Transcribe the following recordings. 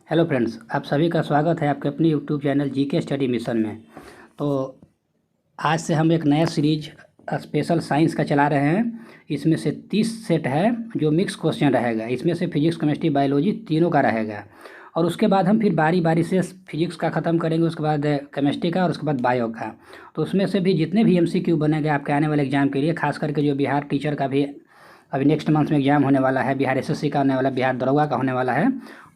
Hello friends, आप सभी का स्वागत है आपके अपनी YouTube channel GK study mission में। तो आज से हम एक नया सीरीज स्पेशल साइंस का चला रहे हैं। इसमें से 30 सेट है जो मिक्स क्वेश्चन रहेगा। इसमें से फिजिक्स, केमिस्ट्री, बायोलॉजी तीनों का रहेगा और उसके बाद हम फिर बारी बारी से फिजिक्स का ख़त्म करेंगे, उसके बाद केमिस्ट्री का और उसके बाद बायो का। तो उसमें से भी जितने भी MCQ बनेंगे आपके आने वाले एग्जाम के लिए, खास करके जो बिहार टीचर का भी अभी नेक्स्ट मंथ में एग्ज़ाम होने वाला है, बिहार SSC का होने वाला, बिहार दरोगा का होने वाला है,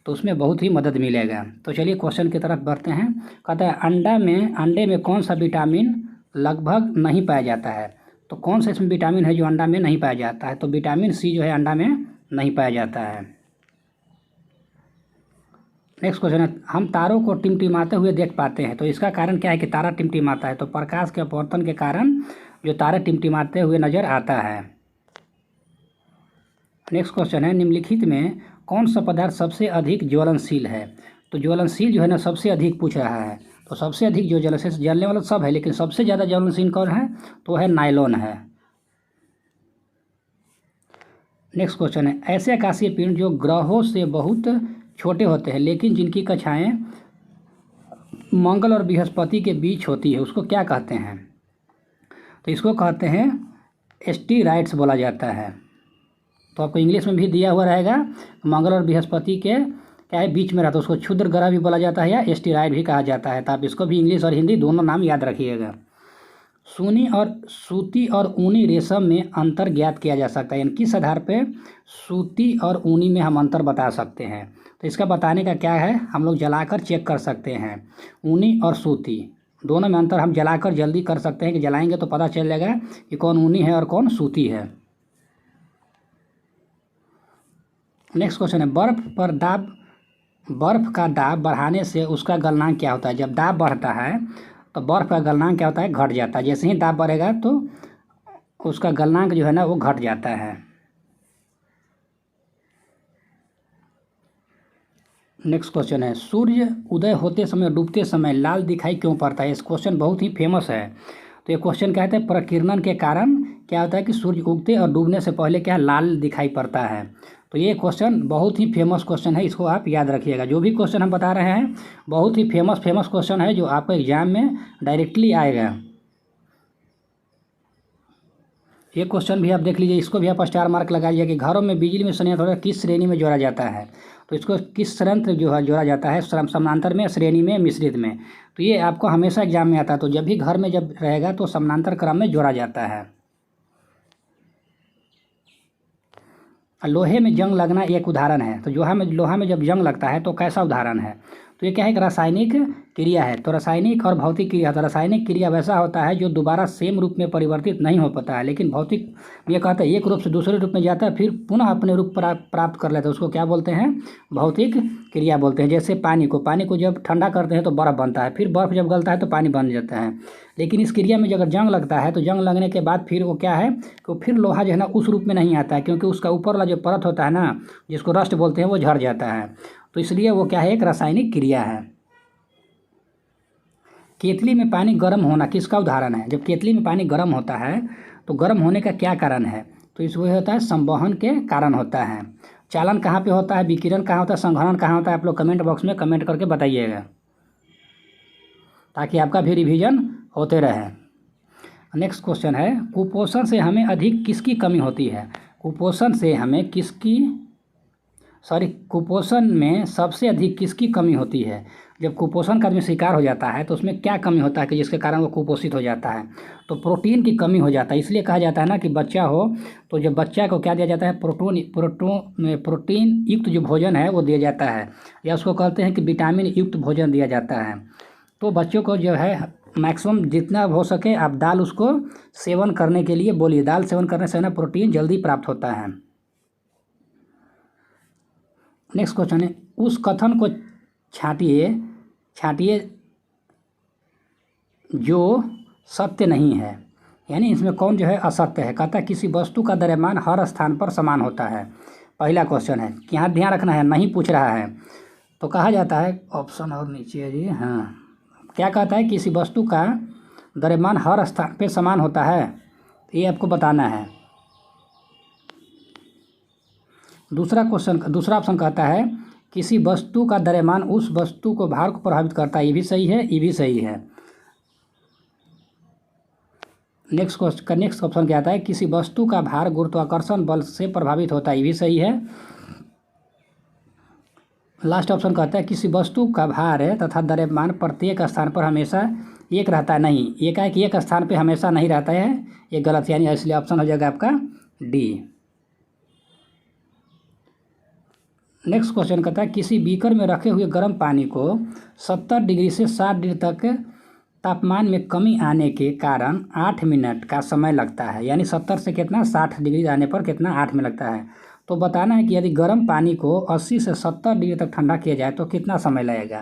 तो उसमें बहुत ही मदद मिलेगा। तो चलिए क्वेश्चन की तरफ बढ़ते हैं। कहता है अंडे में कौन सा विटामिन लगभग नहीं पाया जाता है। तो कौन सा इसमें विटामिन है जो अंडा में नहीं पाया जाता है? तो विटामिन C जो है अंडा में नहीं पाया जाता है। नेक्स्ट क्वेश्चन है, हम तारों को टिमटिमाते हुए देख पाते हैं, तो इसका कारण क्या है कि तारा टिमटिमाता है? तो प्रकाश के अपवर्तन के कारण जो तारा टिमटिमाते हुए नजर आता है। नेक्स्ट क्वेश्चन है, निम्नलिखित में कौन सा पदार्थ सबसे अधिक ज्वलनशील है? तो ज्वलनशील जो है ना सबसे अधिक पूछ रहा है। तो सबसे अधिक जो ज्वलनशील, जलने वाला सब है लेकिन सबसे ज़्यादा ज्वलनशील कौन है? तो है नायलॉन है। नेक्स्ट क्वेश्चन है, ऐसे आकाशीय पिंड जो ग्रहों से बहुत छोटे होते हैं लेकिन जिनकी कक्षाएं मंगल और बृहस्पति के बीच होती है, उसको क्या कहते हैं? तो इसको कहते हैं एस्टेरॉइड्स बोला जाता है। तो आपको इंग्लिश में भी दिया हुआ रहेगा, मंगल और बृहस्पति के क्या है बीच में रहता है, उसको क्षुद्र ग्रह भी बोला जाता है या एस्टेरॉइड भी कहा जाता है। तो आप इसको भी इंग्लिश और हिंदी दोनों नाम याद रखिएगा। सूती और ऊनी रेशम में अंतर ज्ञात किया जा सकता है, यानी किस आधार पे सूती और ऊनी में हम अंतर बता सकते हैं? तो इसका बताने का क्या है, हम लोग जलाकर चेक कर सकते हैं। ऊनी और सूती दोनों में अंतर हम जलाकर जल्दी कर सकते हैं कि जलाएंगे तो पता चल जाएगा कि कौन ऊनी है और कौन सूती है। नेक्स्ट क्वेश्चन है, बर्फ़ का दाब बढ़ाने से उसका गलनांक क्या होता है? जब दाब बढ़ता है तो बर्फ़ का गलनांक क्या होता है? घट जाता है। जैसे ही दाब बढ़ेगा तो उसका गलनांक जो है ना वो घट जाता है। नेक्स्ट क्वेश्चन है, सूर्य उदय होते समय डूबते समय लाल दिखाई क्यों पड़ता है? इस क्वेश्चन बहुत ही फेमस है। तो ये क्वेश्चन कहते हैं प्रकीर्णन के कारण क्या होता है कि सूर्य उगते और डूबने से पहले क्या लाल दिखाई पड़ता है। तो ये क्वेश्चन बहुत ही फेमस क्वेश्चन है, इसको आप याद रखिएगा। जो भी क्वेश्चन हम बता रहे हैं बहुत ही फेमस क्वेश्चन है जो आपको एग्जाम में डायरेक्टली आएगा। ये क्वेश्चन भी आप देख लीजिए, इसको भी आप स्टार मार्क लगाइए कि घरों में बिजली में संयंत्र किस श्रेणी में जोड़ा जाता है? तो इसको किस संयंत्र जो है जोड़ा जाता है? समानांतर में, श्रेणी में, मिश्रित में। तो ये आपको हमेशा एग्जाम में आता है। तो जब भी घर में जब रहेगा तो समानांतर क्रम में जोड़ा जाता है। लोहे में जंग लगना एक उदाहरण है। तो लोहा में जब जंग लगता है तो कैसा उदाहरण है? तो ये क्या है? एक रासायनिक क्रिया है। तो रासायनिक और भौतिक क्रिया, तो रासायनिक क्रिया वैसा होता है जो दोबारा सेम रूप में परिवर्तित नहीं हो पाता है, लेकिन भौतिक ये कहता है एक रूप से दूसरे रूप में जाता है फिर पुनः अपने रूप प्राप्त कर लेता है, उसको क्या बोलते हैं? भौतिक क्रिया बोलते हैं। जैसे पानी को जब ठंडा करते हैं तो बर्फ़ बनता है, फिर बर्फ़ जब गलता है तो पानी बन जाता है। लेकिन इस क्रिया में अगर जंग लगता है तो जंग लगने के बाद फिर वो क्या है कि फिर लोहा जो है ना उस रूप में नहीं आता है, क्योंकि उसका ऊपर वाला जो परत होता है ना जिसको रस्ट बोलते हैं वो झड़ जाता है। तो इसलिए वो क्या है? एक रासायनिक क्रिया है। केतली में पानी गर्म होना किसका उदाहरण है? जब केतली में पानी गर्म होता है तो गर्म होने का क्या कारण है? तो इसमें होता है संवहन के कारण होता है। चालन कहाँ पे होता है? विकिरण कहाँ होता है? संघनन कहाँ होता है? आप लोग कमेंट बॉक्स में कमेंट करके बताइएगा ताकि आपका भी रिवीजन होते रहे। नेक्स्ट क्वेश्चन है, कुपोषण से हमें अधिक किसकी कमी होती है? कुपोषण में सबसे अधिक किसकी कमी होती है? जब कुपोषण का आदमी शिकार हो जाता है तो उसमें क्या कमी होता है कि जिसके कारण वो कुपोषित हो जाता है? तो प्रोटीन की कमी हो जाता है। इसलिए कहा जाता है ना कि बच्चा हो तो जब बच्चा को क्या दिया जाता है? प्रोटीन युक्त जो भोजन है वो दिया जाता है, या उसको कहते हैं कि विटामिन युक्त भोजन दिया जाता है। तो बच्चों को जो है मैक्सिमम जितना हो सके आप दाल उसको सेवन करने के लिए बोलिए। दाल सेवन करने से ना प्रोटीन जल्दी प्राप्त होता है। नेक्स्ट क्वेश्चन है, उस कथन को छांटिए जो सत्य नहीं है, यानी इसमें कौन जो है असत्य है? कहता है किसी वस्तु का द्रव्यमान हर स्थान पर समान होता है। पहला क्वेश्चन है कि यहाँ ध्यान रखना है, नहीं पूछ रहा है। तो कहा जाता है ऑप्शन और नीचे है जी, हाँ क्या कहता है? किसी वस्तु का द्रव्यमान हर स्थान पर समान होता है, ये आपको बताना है। दूसरा ऑप्शन कहता है किसी वस्तु का द्रव्यमान उस वस्तु को भार को प्रभावित करता है, ये भी सही है, ये भी सही है। नेक्स्ट ऑप्शन क्या आता है, किसी वस्तु का भार गुरुत्वाकर्षण बल से प्रभावित होता है, ये भी सही है। लास्ट ऑप्शन कहता है किसी वस्तु का भार है तथा द्रव्यमान प्रत्येक स्थान पर हमेशा एक रहता है, नहीं, एक स्थान पर हमेशा नहीं रहता है, ये गलत, यानी इसलिए ऑप्शन हो जाएगा आपका डी। नेक्स्ट क्वेश्चन कहता है किसी बीकर में रखे हुए गर्म पानी को 70 डिग्री से 60 डिग्री तक तापमान में कमी आने के कारण 8 मिनट का समय लगता है, यानी 70 से कितना 60 डिग्री आने पर कितना 8 मिनट लगता है। तो बताना है कि यदि गर्म पानी को 80 से 70 डिग्री तक ठंडा किया जाए तो कितना समय लगेगा।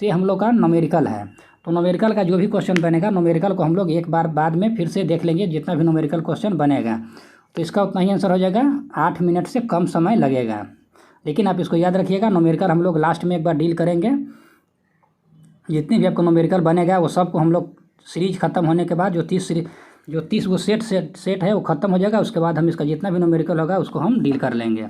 तो ये हम लोग का न्यूमेरिकल है। तो न्यूमेरिकल का जो भी क्वेश्चन बनेगा, न्यूमेरिकल को हम लोग एक बार बाद में फिर से देख लेंगे, जितना भी न्यूमेरिकल क्वेश्चन बनेगा तो इसका उतना ही आंसर हो जाएगा, 8 मिनट से कम समय लगेगा। लेकिन आप इसको याद रखिएगा, न्यूमेरिकल हम लोग लास्ट में एक बार डील करेंगे। जितने भी आपको न्यूमेरिकल बनेगा वो सबको हम लोग सीरीज ख़त्म होने के बाद जो 30 वो सेट है वो ख़त्म हो जाएगा, उसके बाद हम इसका जितना भी न्यूमेरिकल होगा उसको हम डील कर लेंगे।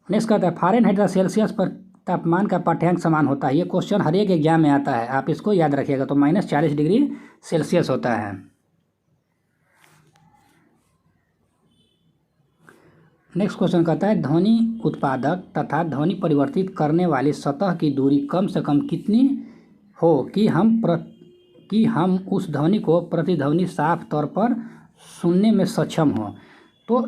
नेक्स्ट कहता है फ़ारेनहाइट तथा सेल्सियस पर तापमान का पाठ्यांक समान होता है। ये क्वेश्चन हर एक एग्जाम में आता है, आप इसको याद रखिएगा। तो -40 डिग्री सेल्सियस होता है। नेक्स्ट क्वेश्चन कहता है ध्वनि उत्पादक तथा ध्वनि परिवर्तित करने वाली सतह की दूरी कम से कम कितनी हो कि हम उस ध्वनि को प्रतिध्वनि साफ तौर पर सुनने में सक्षम हो। तो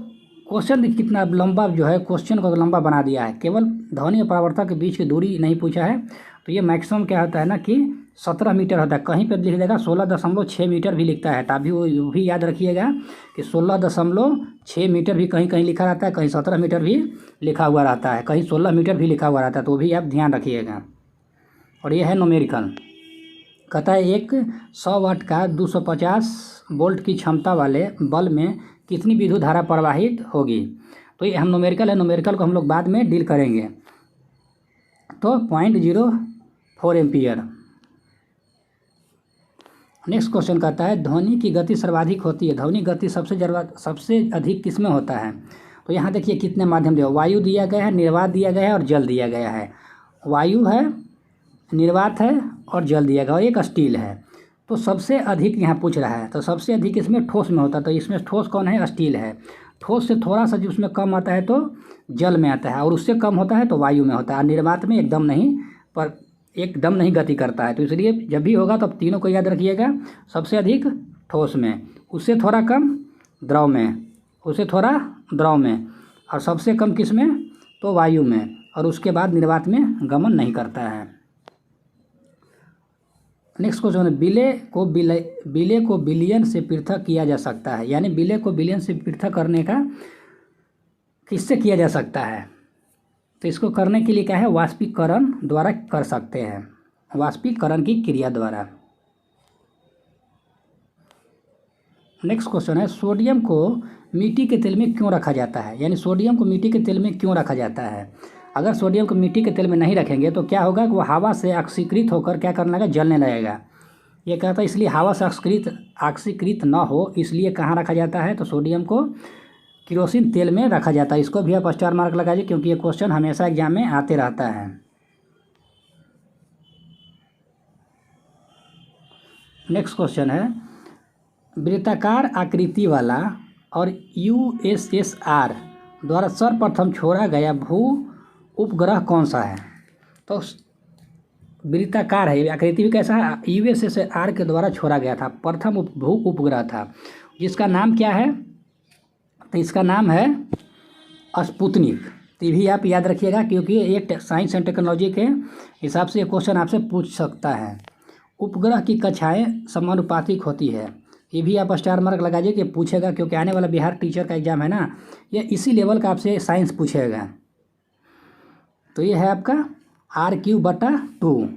क्वेश्चन कितना लंबा जो है, क्वेश्चन को लंबा बना दिया है, केवल ध्वनि और परावर्तक के बीच की दूरी नहीं पूछा है। तो ये मैक्सिमम क्या होता है ना कि 17 मीटर होता है, कहीं पर लिख देगा 16.6 मीटर भी लिखता है। तो अभी वो भी याद रखिएगा कि 16.6 मीटर भी कहीं कहीं लिखा रहता है, कहीं 17 मीटर भी लिखा हुआ रहता है, कहीं 16 मीटर भी लिखा हुआ रहता है, तो वो भी आप ध्यान रखिएगा। और ये है न्यूमेरिकल। कहता है एक 100 वाट का 250 वोल्ट की क्षमता वाले बल्ब में कितनी विद्युत धारा प्रवाहित होगी। तो ये हम न्यूमेरिकल है, न्यूमेरिकल को हम लोग बाद में डील करेंगे। तो 0.04 एम्पियर। नेक्स्ट क्वेश्चन कहता है ध्वनि की गति सर्वाधिक होती है, ध्वनि गति सबसे अधिक किस में होता है। तो यहाँ देखिए कितने माध्यम दिया, वायु दिया गया है, निर्वात दिया गया है और जल दिया गया है। वायु है, निर्वात है और जल दिया गया, और एक स्टील है। तो सबसे अधिक यहाँ पूछ रहा है, तो सबसे अधिक इसमें ठोस में होता है। तो इसमें ठोस कौन है, स्टील है। ठोस से थोड़ा सा जो उसमें कम आता है तो जल में आता है, और उससे कम होता है तो वायु में होता है। निर्वात में एकदम नहीं गति करता है। तो इसलिए जब भी होगा तो अब तीनों को याद रखिएगा, सबसे अधिक ठोस में, उससे थोड़ा कम द्रव में, उससे थोड़ा द्रव में, और सबसे कम किस में, तो वायु में, और उसके बाद निर्वात में गमन नहीं करता है। नेक्स्ट क्वेश्चन है बिले को बिलियन से पृथक किया जा सकता है, यानी बिले को बिलियन से पृथक करने का किससे किया जा सकता है। तो इसको करने के लिए क्या है, वाष्पीकरण द्वारा कर सकते हैं, वाष्पीकरण की क्रिया द्वारा। नेक्स्ट क्वेश्चन है सोडियम को मिट्टी के तेल में क्यों रखा जाता है, यानी सोडियम को मिट्टी के तेल में क्यों रखा जाता है। अगर सोडियम को मिट्टी के तेल में नहीं रखेंगे तो क्या होगा कि वो हवा से ऑक्सीकृत होकर क्या करने लगेगा, जलने लगेगा। ये कहता है इसलिए हवा से ऑक्सीकृत न हो इसलिए कहाँ रखा जाता है, तो सोडियम को केरोसिन तेल में रखा जाता है। इसको भी आप स्टार मार्क लगाइए क्योंकि ये क्वेश्चन हमेशा एग्जाम में आते रहता है। नेक्स्ट क्वेश्चन है वृत्ताकार आकृति वाला और USSR द्वारा सर्वप्रथम छोड़ा गया भू उपग्रह कौन सा है। तो वृत्ताकार है, आकृति भी कैसा है, USSR के द्वारा छोड़ा गया था, प्रथम भू उपग्रह था, जिसका नाम क्या है, तो इसका नाम है स्पुतनिक। तो ये भी आप याद रखिएगा क्योंकि ये साइंस एंड टेक्नोलॉजी के हिसाब से ये क्वेश्चन आपसे पूछ सकता है। उपग्रह की कक्षाएं समानुपातिक होती है, ये भी आप स्टार मार्क लगाइए कि पूछेगा, क्योंकि आने वाला बिहार टीचर का एग्जाम है ना, ये इसी लेवल का आपसे साइंस पूछेगा। तो ये है आपका R3/2।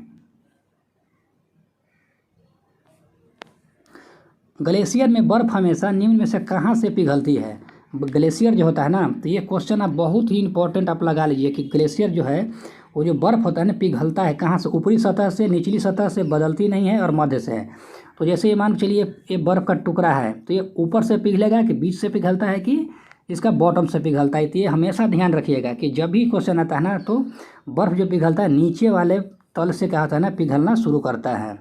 ग्लेशियर में बर्फ़ हमेशा निम्न में से कहाँ से पिघलती है। ग्लेशियर जो होता है ना, तो ये क्वेश्चन आप बहुत ही इंपॉर्टेंट आप लगा लीजिए कि ग्लेशियर जो है वो जो बर्फ़ होता है ना पिघलता है कहाँ से, ऊपरी सतह से, निचली सतह से, बदलती नहीं है और मध्य से है। तो जैसे ये मान चलिए ये बर्फ़ का टुकड़ा है तो ये ऊपर से पिघलेगा कि बीच से पिघलता है कि इसका बॉटम से पिघलता है। तो ये हमेशा ध्यान रखिएगा कि जब भी क्वेश्चन आता है ना तो बर्फ़ जो पिघलता है नीचे वाले तल से क्या होता है ना, पिघलना शुरू करता है।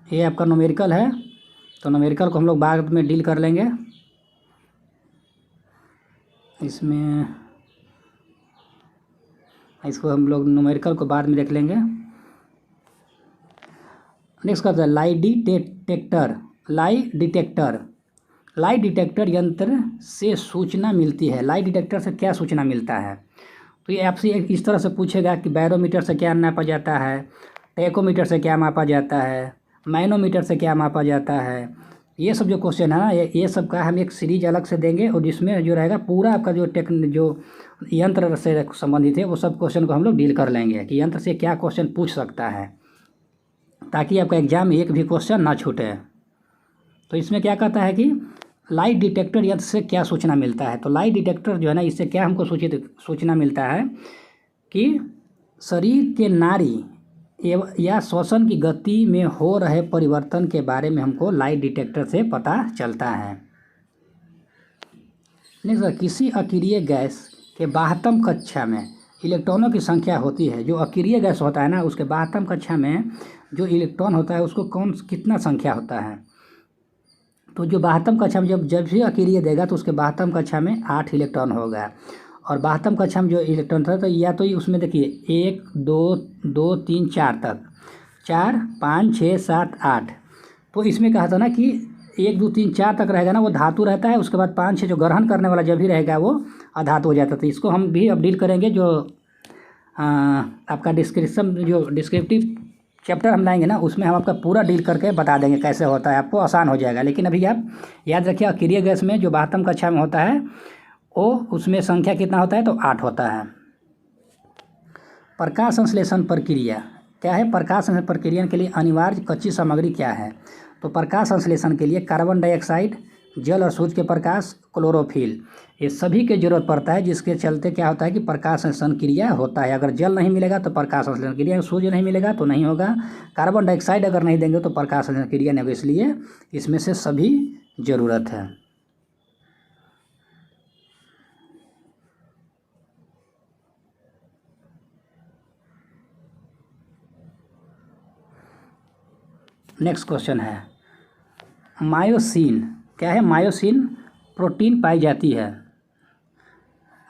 ये आपका न्यूमेरिकल है, तो न्यूमेरिकल को हम लोग बाद में डील कर लेंगे। इसमें इसको हम लोग न्यूमेरिकल को बाद में देख लेंगे। नेक्स्ट करते हैं लाई डिटेक्टर। लाई डिटेक्टर यंत्र से सूचना मिलती है। लाई डिटेक्टर से क्या सूचना मिलता है? तो ये आपसे इस तरह से पूछेगा कि बैरोमीटर से क्या नापा जाता है, टेकोमीटर से क्या मापा जाता है, मैनोमीटर से क्या मापा जाता है। ये सब जो क्वेश्चन है ना, ये सब का हम एक सीरीज अलग से देंगे और जिसमें जो रहेगा पूरा आपका जो यंत्र से संबंधित है वो सब क्वेश्चन को हम लोग डील कर लेंगे कि यंत्र से क्या क्वेश्चन पूछ सकता है, ताकि आपका एग्जाम में एक भी क्वेश्चन ना छूटे। तो इसमें क्या कहता है कि लाइट डिटेक्टर यंत्र से क्या सूचना मिलता है। तो लाइट डिटेक्टर जो है ना, इससे क्या हमको सूचना मिलता है कि शरीर के नाड़ी या श्वसन की गति में हो रहे परिवर्तन के बारे में हमको लाइट डिटेक्टर से पता चलता है। नेक्स्ट, किसी अक्रिय गैस के बाह्यतम कक्षा में इलेक्ट्रॉनों की संख्या होती है। जो अक्रिय गैस होता है ना, उसके बाह्यतम कक्षा में जो इलेक्ट्रॉन होता है उसको कितना संख्या होता है। तो जो बाह्यतम कक्षा में जब भी अक्रिय देगा तो उसके बाह्यतम कक्षा में 8 इलेक्ट्रॉन होगा। और बाह्यतम कक्षा में जो इलेक्ट्रॉन था तो या तो उसमें देखिए 1 2 2 3 4 तक, 4 5 6 7 8। तो इसमें कहा था ना कि 1 2 3 4 तक रहेगा ना वो धातु रहता है। उसके बाद 5 6 जो ग्रहण करने वाला जब भी रहेगा वो अधातु हो जाता है। तो इसको हम भी अब डील करेंगे। जो आपका डिस्क्रिप्टिव चैप्टर हम लाएंगे ना, उसमें हम आपका पूरा डील करके बता देंगे कैसे होता है, आपको आसान हो जाएगा। लेकिन अभी आप याद रखिए अक्रिय गैस में जो बाह्यतम कक्षा में होता है वो उसमें संख्या कितना होता है, तो 8 होता है। प्रकाश संश्लेषण प्रक्रिया क्या है? प्रकाश संश्लेषण प्रक्रिया के लिए अनिवार्य कच्ची सामग्री क्या है? तो प्रकाश संश्लेषण के लिए कार्बन डाइऑक्साइड, जल और सूर्य के प्रकाश, क्लोरोफिल, ये सभी की जरूरत पड़ता है। जिसके चलते क्या होता है कि प्रकाश संश्लेषण क्रिया होता है। अगर जल नहीं मिलेगा तो प्रकाश संश्लेषण क्रिया, सूर्य नहीं मिलेगा तो नहीं होगा, कार्बन डाइऑक्साइड अगर नहीं देंगे तो प्रकाश संश्लेषण क्रिया नहीं होगी। इसलिए इसमें से सभी ज़रूरत है। नेक्स्ट क्वेश्चन है मायोसिन। क्या है? मायोसिन प्रोटीन पाई जाती है।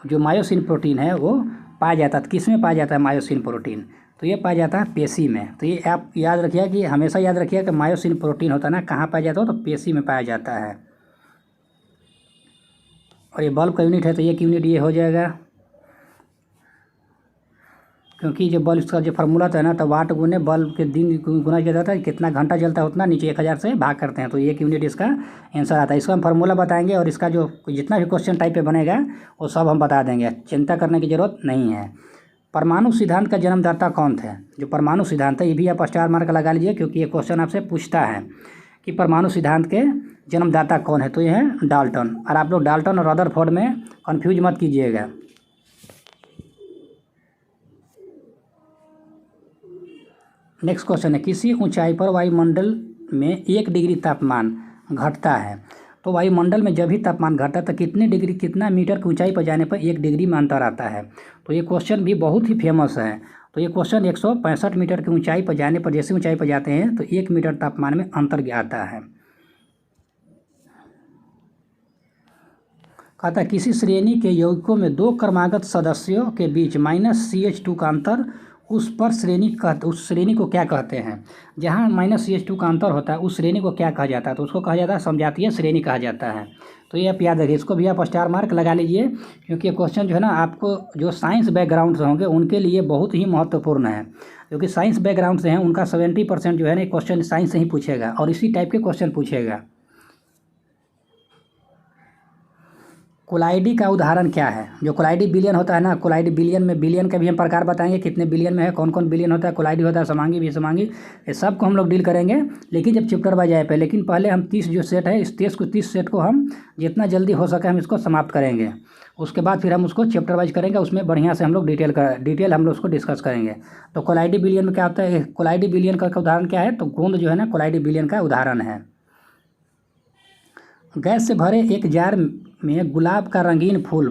जो मायोसिन प्रोटीन है वो पाया जाता है। किस में पाया जाता है मायोसिन प्रोटीन? तो ये पाया जाता है पेशी में। तो ये आप याद रखिए कि हमेशा याद रखिए कि मायोसिन प्रोटीन होता है ना, कहाँ पाया जाता है? तो पेशी में पाया जाता है। और ये बल्ब का यूनिट है तो एक यूनिट ये हो जाएगा, क्योंकि जो बल्ब का जो फार्मूला था ना, तो वाट गुने बल्ब के दिन गुना किया जाता है, कितना घंटा जलता है उतना नीचे 1000 से भाग करते हैं तो एक यूनिट इसका आंसर आता है। इसका हम फार्मूला बताएंगे और इसका जो जितना भी क्वेश्चन टाइप पे बनेगा वो सब हम बता देंगे, चिंता करने की ज़रूरत नहीं है। परमाणु सिद्धांत का जन्मदाता कौन थे? जो परमाणु सिद्धांत है ये भी आप स्टार मार्क लगा लीजिए, क्योंकि ये क्वेश्चन आपसे पूछता है कि परमाणु सिद्धांत के जन्मदाता कौन है। तो ये है डाल्टन। और आप लोग डाल्टन और रदरफोर्ड में कन्फ्यूज मत कीजिएगा। नेक्स्ट क्वेश्चन है किसी ऊंचाई पर वायुमंडल में 1 डिग्री तापमान घटता है। तो वायुमंडल में जब भी तापमान घटता है तो कितना मीटर की ऊंचाई पर जाने पर 1 डिग्री में अंतर आता है। तो ये क्वेश्चन भी बहुत ही फेमस है। तो ये क्वेश्चन 165 मीटर की ऊंचाई पर जाने पर, जैसे ऊंचाई पर जाते हैं तो 1 मीटर तापमान में अंतर आता है। कहता है किसी श्रेणी के यौगिकों में 2 क्रमागत सदस्यों के बीच -CH2 का अंतर उस श्रेणी को क्या कहते हैं? जहाँ -CH2 का अंतर होता है उस श्रेणी को क्या कहा जाता है? तो उसको कहा जाता है समजातीय श्रेणी कहा जाता है। तो ये आप याद रखिए, इसको भी आप स्टार मार्क लगा लीजिए, क्योंकि ये क्वेश्चन जो है ना आपको जो साइंस बैकग्राउंड से होंगे उनके लिए बहुत ही महत्वपूर्ण है। क्योंकि साइंस बैकग्राउंड से हैं उनका 70% जो है ना क्वेश्चन साइंस से ही पूछेगा और इसी टाइप के क्वेश्चन पूछेगा। कोलाइडी का उदाहरण क्या है? जो कोलाइडी बिलियन होता है ना, कोलाइडी बिलियन में बिलियन का भी हम प्रकार बताएंगे, कितने बिलियन में है, कौन कौन बिलियन होता है, कोलाइडी होता है, समांगी भी समांगी, ये सब को हम लोग डील करेंगे। लेकिन जब चैप्टर वाइज आए पे, लेकिन पहले हम 30 जो सेट है इस 30 सेट को हम जितना जल्दी हो सके हम इसको समाप्त करेंगे। उसके बाद फिर हम उसको चैप्टर वाइज करेंगे, उसमें बढ़िया से हम लोग डिटेल हम लोग उसको डिस्कस करेंगे। तो कोलाइडी बिलियन में क्या होता है? कोलाइडी बिलियन का उदाहरण क्या है? तो गोंद जो है ना कोलाइडी बिलियन का उदाहरण है। गैस से भरे एक जार में गुलाब का रंगीन फूल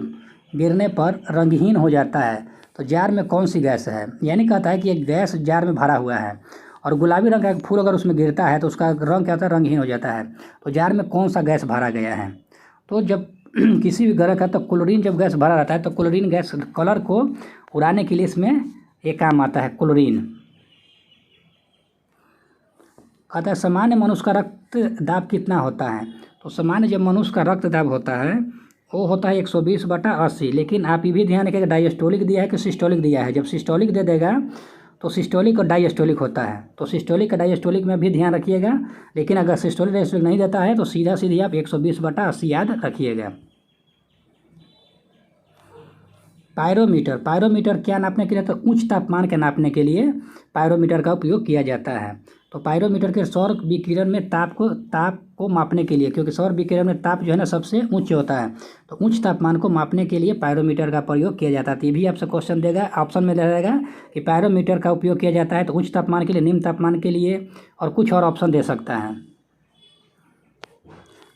गिरने पर रंगहीन हो जाता है, तो जार में कौन सी गैस है? यानी कहता है कि एक गैस जार में भरा हुआ है और गुलाबी रंग का एक फूल अगर उसमें गिरता है तो उसका रंग क्या होता है? रंगहीन हो जाता है। तो जार में कौन सा गैस भरा गया है? तो जब किसी भी ग्रह का तो क्लोरीन जब गैस भरा रहता है तो क्लोरीन गैस कलर को उड़ाने के लिए इसमें एक काम आता है क्लोरीन। कहता है सामान्य मनुष्य का रक्त दाब कितना होता है? तो सामान्य जब मनुष्य का रक्त दाब होता है वो होता है 120/80। लेकिन आप ये भी ध्यान रखिएगा डायस्टोलिक दिया है कि सिस्टोलिक दिया है। जब सिस्टोलिक दे देगा तो सिस्टोलिक और डायस्टोलिक होता है, तो सिस्टोलिक का डायस्टोलिक में भी ध्यान रखिएगा। लेकिन अगर सिस्टोलिक डायस्टोलिक नहीं देता है तो सीधा सीधी आप 120/80 याद रखिएगा। पायरोमीटर, पायरोमीटर क्या नापने के लिए? तो उच्च तापमान के नापने के लिए पायरोमीटर का उपयोग किया जाता है। तो पायरोमीटर के सौर विकिरण में ताप को मापने के लिए, क्योंकि सौर विकिरण में ताप जो है ना सबसे उच्च होता है, तो उच्च तापमान को मापने के लिए पायरोमीटर का प्रयोग किया जाता है। तो ये भी आपसे क्वेश्चन देगा, ऑप्शन में रहेगा कि पायरोमीटर का उपयोग किया जाता है तो उच्च तापमान के लिए, निम्न तापमान के लिए, और कुछ और ऑप्शन दे सकता है।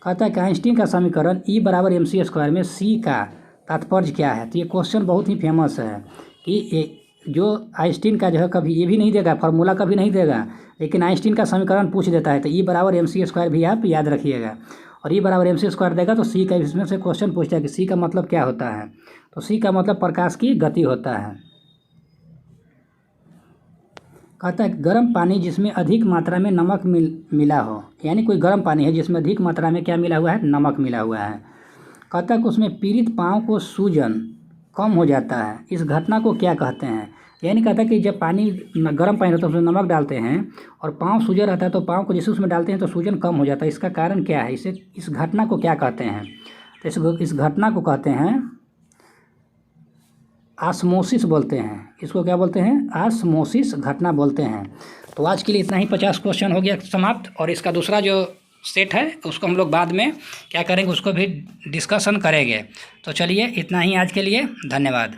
कहता है कि आइंस्टीन का समीकरण E = mc² में C का तात्पर्य क्या है? तो ये क्वेश्चन बहुत ही फेमस है कि जो आइंस्टीन का जो है कभी ये भी नहीं देगा, फार्मूला कभी नहीं देगा, लेकिन आइंस्टीन का समीकरण पूछ देता है। तो E = mc² भी आप याद रखिएगा। और E = mc² देगा तो C का इसमें से क्वेश्चन पूछता है कि C का मतलब क्या होता है? तो C का मतलब प्रकाश की गति होता है। कहता है गर्म पानी जिसमें अधिक मात्रा में नमक मिला हो, यानी कोई गर्म पानी है जिसमें अधिक मात्रा में क्या मिला हुआ है? नमक मिला हुआ है। कहता है कि उसमें पीड़ित पाँव को सूजन कम हो जाता है, इस घटना को क्या कहते हैं? यानी कहता है कि जब पानी गर्म पानी रहता है उसमें नमक डालते हैं और पाँव सूजन रहता है तो पाँव को जैसे उसमें डालते हैं तो सूजन कम हो जाता है, इसका कारण क्या है? इस घटना को क्या कहते हैं? तो इस घटना को कहते हैं ऑस्मोसिस बोलते हैं। इसको क्या बोलते हैं? ऑस्मोसिस घटना बोलते हैं। तो आज के लिए इतना ही, 50 क्वेश्चन हो गया समाप्त। और इसका दूसरा जो सेट है उसको हम लोग बाद में क्या करेंगे, उसको भी डिस्कशन करेंगे। तो चलिए इतना ही आज के लिए, धन्यवाद।